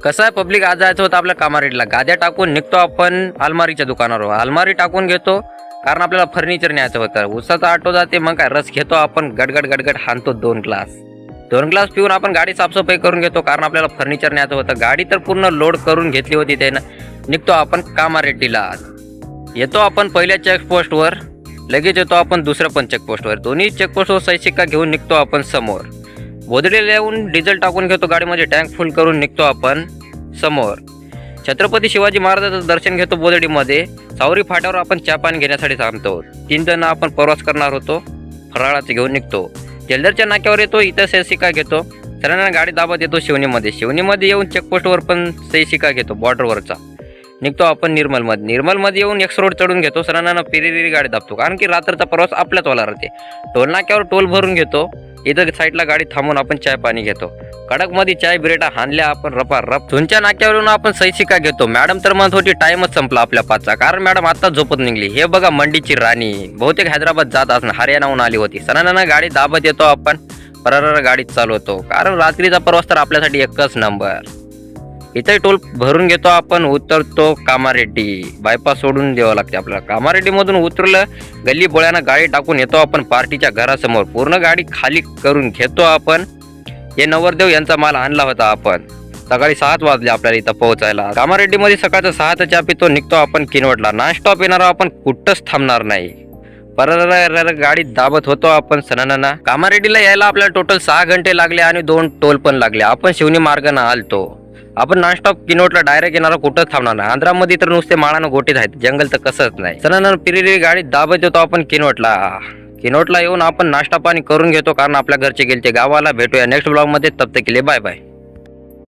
कसं आहे पब्लिक, आज जायचं होतं आपल्या कामारेडीला, गाद्या टाकून निघतो आपण अलमारीच्या दुकानावर, अलमारी टाकून घेतो कारण आपल्याला फर्निचर न्यायचं होतं. उसाचा ऑटो जाते, मग काय रस घेतो आपण, गडगड गडगड हाणतो 2 ग्लास पिऊन आपण गाडी साफसफाई करून घेतो कारण आपल्याला फर्निचर न्यायचं होतं. गाडी तर पूर्ण लोड करून घेतली होती त्यानं. निघतो आपण कामारेड्डीला. येतो आपण पहिल्या चेकपोस्टवर, लगेच येतो आपण दुसऱ्या पण चेकपोस्टवर. दोन्ही चेकपोस्टवर सही शिक्का घेऊन निघतो आपण समोर. बोदडीला येऊन डिझेल टाकून घेतो गाडीमध्ये, टँक फुल करून निघतो आपण समोर. छत्रपती शिवाजी महाराजांचं दर्शन घेतो बोदडीमध्ये. सावरी फाट्यावर आपण चहा पाणी घेण्यासाठी थांबतो. 3 जण आपण प्रवास करणार होतो, फराळाचं घेऊन निघतो. तेलदरच्या नाक्यावर येतो, इथं सही शिक्का घेतो. सरांना गाडी दाबत येतो शिवनीमध्ये येऊन चेकपोस्टवर पण सही शिक्का घेतो बॉर्डरवरचा. निघतो आपण निर्मलमध्ये येऊन एक्स रोड चढून घेतो. सरांना पिरिरी गाडी दाबतो कारण की रात्रचा प्रवास आपल्याच वाला राहते. टोल नाक्यावर टोल भरून घेतो. इथं साईडला गाडी थांबून आपण चाय पाणी घेतो. कडकमध्ये चाय बिरेटा हाणल्या आपण रपारप. झुंच्या नाक्यावरून आपण सही शिक्का घेतो. मॅडम तर म्हणत होती टाइमच संपला आपल्या 5चा, कारण मॅडम आता झोपत निघली. हे बघा मंडीची राणी, बहुतेक हैदराबाद जात असणं, हरियाणाहून आली होती. सरांना गाडी दाबत येतो आपण, परर गाडी चालवतो कारण रात्रीचा प्रवास तर आपल्यासाठी एकच नंबर. इथे टोल भरून घेतो आपण, उतरतो कामारेड्डी. बायपास सोडून द्यावं लागते आपल्याला. कामारेड्डीमधून उतरलं, गल्ली बोळ्यानं गाडी टाकून येतो आपण पार्टीच्या घरासमोर. पूर्ण गाडी खाली करून घेतो आपण. हे नवरदेव यांचा माल आणला होता आपण. सकाळी 7 वाजले आपल्याला इथं पोहोचायला. कामारेड्डीमध्ये सकाळचा 6चा चहा पितो. निघतो आपण किनवटला. नॉन स्टॉप येणार आपण, कुठंच थांबणार नाही. परर गाडी दाबत होतो आपण सणांना. कामारेड्डीला यायला आपल्याला टोटल 6 घंटे लागले आणि 2 टोल पण लागले. आपण शिवनी मार्गाने आलतो. आपण नॉनस्टॉप किनवटला डायरेक्ट येणारा, कुठंच थांबणार नाही. आंध्रामध्ये तर नुसते माळानं गोटीत आहेत, जंगल तर कसंच नाही. सणांना पिरिरी गाडी दाबत येतो आपण किनवटला येऊन आपण नाश्ता पाणी करून घेतो कारण आपल्या घरचे गेलते गावाला. भेटूया नेक्स्ट ब्लॉग मध्ये, तब तक के लिए बाय बाय.